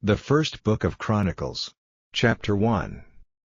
The First Book of Chronicles. Chapter 1.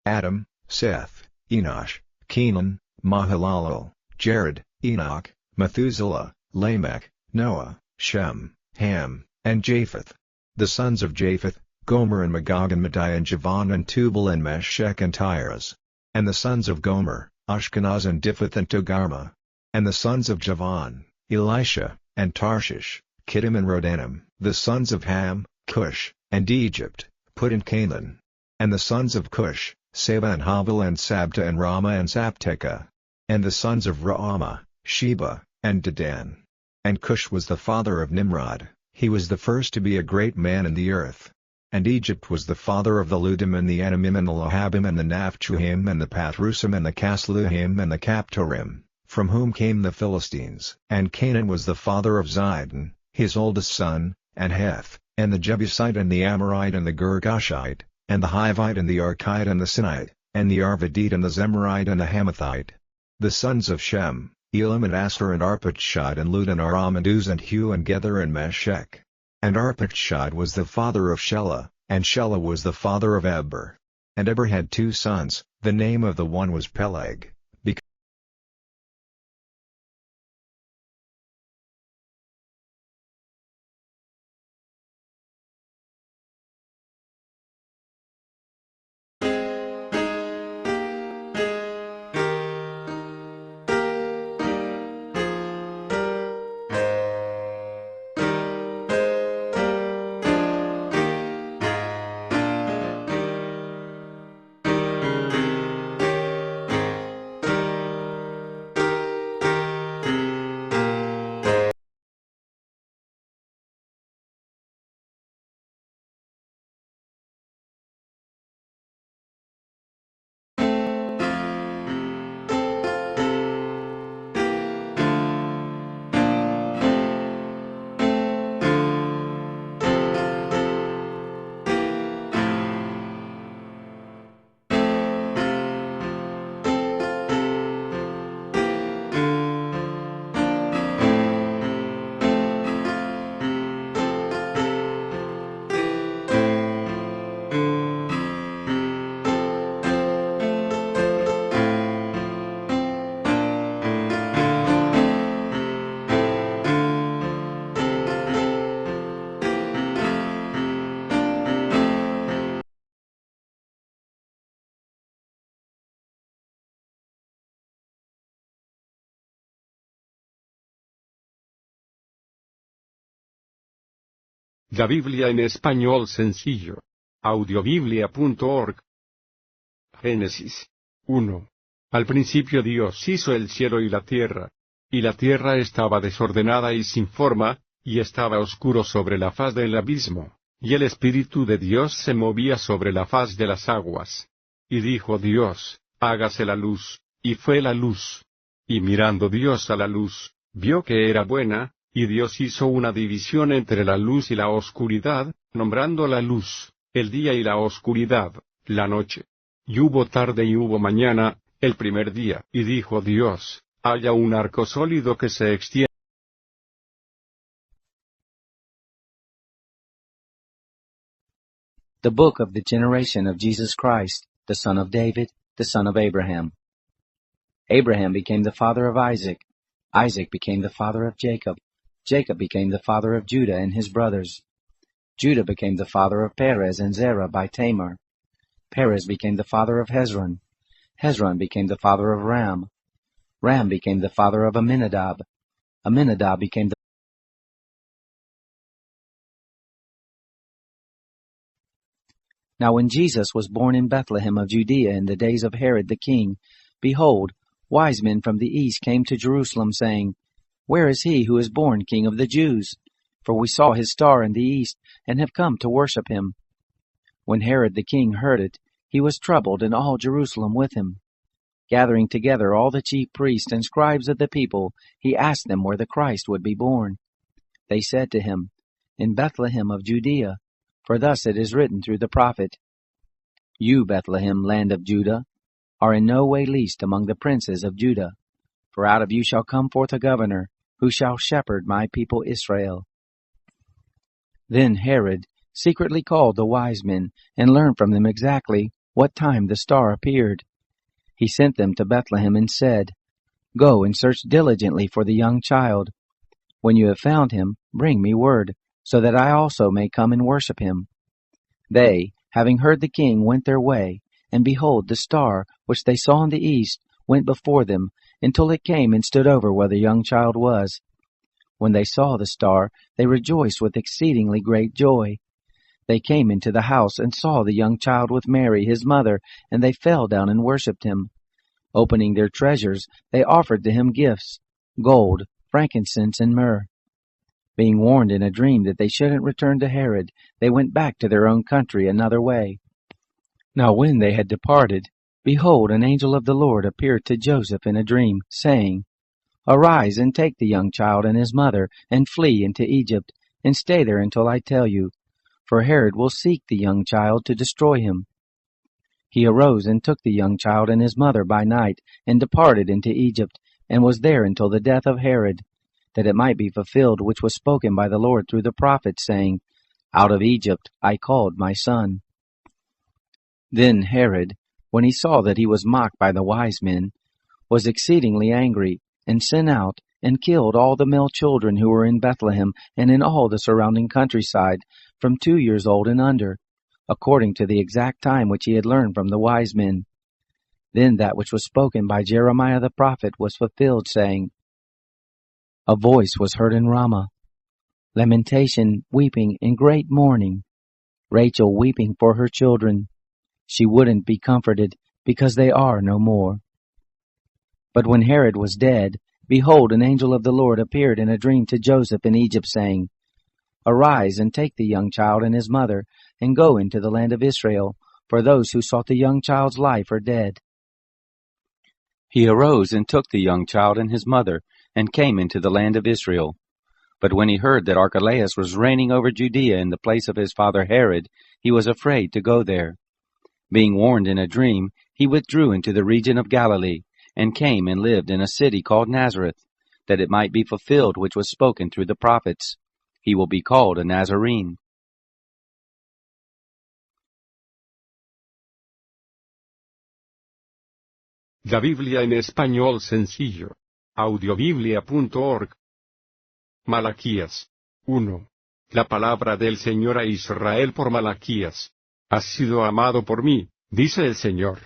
Adam, Seth, Enosh, Kenan, Mahalalel, Jared, Enoch, Methuselah, Lamech, Noah, Shem, Ham, and Japheth. The sons of Japheth, Gomer and Magog and Madai and Javan and Tubal and Meshech and Tiras. And the sons of Gomer, Ashkenaz and Dipheth and Togarmah. And the sons of Javan, Elisha, and Tarshish, Kittim and Rodanim. The sons of Ham, Cush, and Egypt, put in Canaan. And the sons of Cush, Seba and Havel and Sabta and Rama and Sapteka. And the sons of Raamah, Sheba, and Dedan. And Cush was the father of Nimrod, he was the first to be a great man in the earth. And Egypt was the father of the Ludim and the Anamim and the Lohabim and the Naphtuhim and the Pathrusim and the Casluhim and the Captorim, from whom came the Philistines. And Canaan was the father of Zidon, his oldest son, and Heth, and the Jebusite and the Amorite and the Girgashite, and the Hivite and the Archite and the Sinite, and the Arvadite and the Zemarite and the Hamathite. The sons of Shem, Elam and Asher and Arpachshad and Lud and Aram and Uz and Hu and Gether and Meshech. And Arpachshad was the father of Shelah, and Shelah was the father of Eber. And Eber had two sons, the name of the one was Peleg. La Biblia en español sencillo. Audiobiblia.org. Génesis 1. Al principio Dios hizo el cielo y la tierra estaba desordenada y sin forma, y estaba oscuro sobre la faz del abismo, y el Espíritu de Dios se movía sobre la faz de las aguas. Y dijo Dios, hágase la luz, y fue la luz. Y mirando Dios a la luz, vio que era buena. Y Dios hizo una división entre la luz y la oscuridad, nombrando la luz, el día y la oscuridad, la noche. Y hubo tarde y hubo mañana, el primer día. Y dijo Dios, haya un arco sólido que se extienda. The book of the generation of Jesus Christ, the son of David, the son of Abraham. Abraham became the father of Isaac. Isaac became the father of Jacob. Jacob became the father of Judah and his brothers. Judah became the father of Perez and Zerah by Tamar. Perez became the father of Hezron. Hezron became the father of Ram. Ram became the father of Amminadab. Amminadab became the Now when Jesus was born in Bethlehem of Judea in the days of Herod the king, behold, wise men from the east came to Jerusalem, saying, Where is he who is born King of the Jews? For we saw his star in the east, and have come to worship him. When Herod the king heard it, he was troubled, and all Jerusalem with him. Gathering together all the chief priests and scribes of the people, he asked them where the Christ would be born. They said to him, In Bethlehem of Judea, for thus it is written through the prophet, You, Bethlehem, land of Judah, are in no way least among the princes of Judah. For out of you shall come forth a governor, who shall shepherd my people Israel. Then Herod, secretly called the wise men and learned from them exactly what time the star appeared. He sent them to Bethlehem and said, "Go and search diligently for the young child. When you have found him, bring me word, so that I also may come and worship him." They, having heard the king, went their way, and behold, the star, which they saw in the east, went before them, until it came and stood over where the young child was. When they saw the star, they rejoiced with exceedingly great joy. They came into the house and saw the young child with Mary, his mother, and they fell down and worshipped him. Opening their treasures, they offered to him gifts, gold, frankincense, and myrrh. Being warned in a dream that they shouldn't return to Herod, they went back to their own country another way. Now when they had departed, behold, an angel of the Lord appeared to Joseph in a dream, saying, "Arise and take the young child and his mother, and flee into Egypt, and stay there until I tell you, for Herod will seek the young child to destroy him." He arose and took the young child and his mother by night, and departed into Egypt, and was there until the death of Herod, that it might be fulfilled which was spoken by the Lord through the prophet, saying, "Out of Egypt I called my son." Then Herod, when he saw that he was mocked by the wise men, was exceedingly angry, and sent out and killed all the male children who were in Bethlehem and in all the surrounding countryside, from 2 years old and under, according to the exact time which he had learned from the wise men. Then that which was spoken by Jeremiah the prophet was fulfilled, saying, "A voice was heard in Ramah, lamentation, weeping, and great mourning, Rachel weeping for her children. She wouldn't be comforted, because they are no more." But when Herod was dead, behold, an angel of the Lord appeared in a dream to Joseph in Egypt, saying, "Arise and take the young child and his mother, and go into the land of Israel, for those who sought the young child's life are dead." He arose and took the young child and his mother, and came into the land of Israel. But when he heard that Archelaus was reigning over Judea in the place of his father Herod, he was afraid to go there. Being warned in a dream, he withdrew into the region of Galilee, and came and lived in a city called Nazareth, that it might be fulfilled which was spoken through the prophets, "He will be called a Nazarene." La Biblia en español sencillo. Audiobiblia.org. Malaquías 1. La palabra del Señor a Israel por Malaquías. Has sido amado por mí, dice el Señor.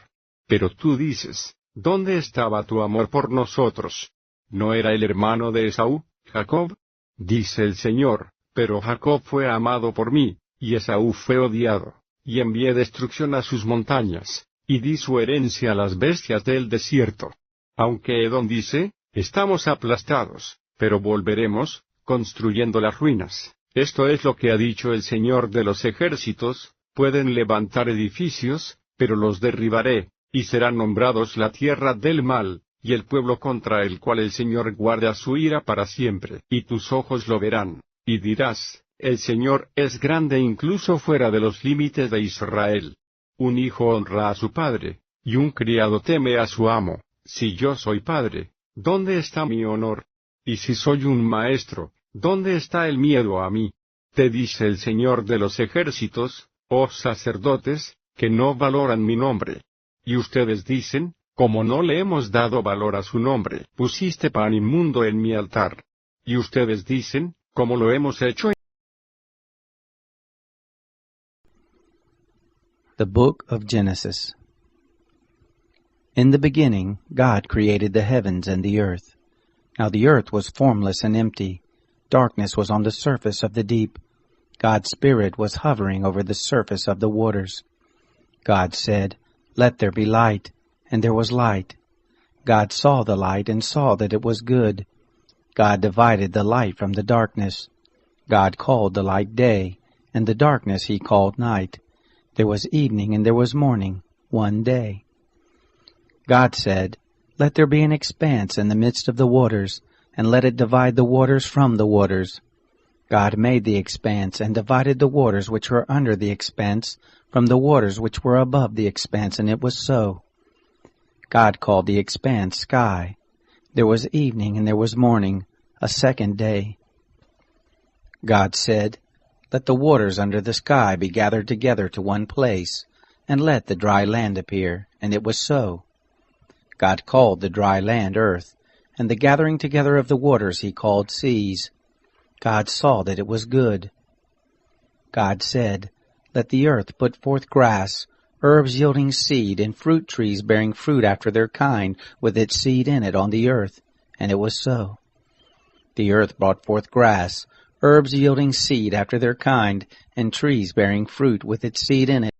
Pero tú dices, ¿dónde estaba tu amor por nosotros? ¿No era el hermano de Esaú, Jacob? Dice el Señor, pero Jacob fue amado por mí, y Esaú fue odiado, y envié destrucción a sus montañas, y di su herencia a las bestias del desierto. Aunque Edom dice, estamos aplastados, pero volveremos, construyendo las ruinas. Esto es lo que ha dicho el Señor de los ejércitos, pueden levantar edificios, pero los derribaré, y serán nombrados la tierra del mal, y el pueblo contra el cual el Señor guarda su ira para siempre. Y tus ojos lo verán, y dirás, el Señor es grande incluso fuera de los límites de Israel. Un hijo honra a su padre, y un criado teme a su amo. Si yo soy padre, ¿dónde está mi honor? Y si soy un maestro, ¿dónde está el miedo a mí? Te dice el Señor de los ejércitos, oh sacerdotes, que no valoran mi nombre. Y ustedes dicen, como no le hemos dado valor a su nombre, pusiste pan inmundo en mi altar. Y ustedes dicen, como lo hemos hecho. The Book of Genesis. In the beginning, God created the heavens and the earth. Now the earth was formless and empty. Darkness was on the surface of the deep. God's Spirit was hovering over the surface of the waters. God said, "Let there be light," and there was light. God saw the light and saw that it was good. God divided the light from the darkness. God called the light day, and the darkness he called night. There was evening and there was morning, one day. God said, "Let there be an expanse in the midst of the waters, and let it divide the waters from the waters." God made the expanse, and divided the waters which were under the expanse from the waters which were above the expanse, and it was so. God called the expanse sky. There was evening and there was morning, a second day. God said, Let the waters under the sky be gathered together to one place, and let the dry land appear. And it was so. God called the dry land earth, and the gathering together of the waters he called seas. God saw that it was good. God said, Let the earth put forth grass, herbs yielding seed, and fruit trees bearing fruit after their kind, with its seed in it on the earth. And it was so. The earth brought forth grass, herbs yielding seed after their kind, and trees bearing fruit with its seed in it.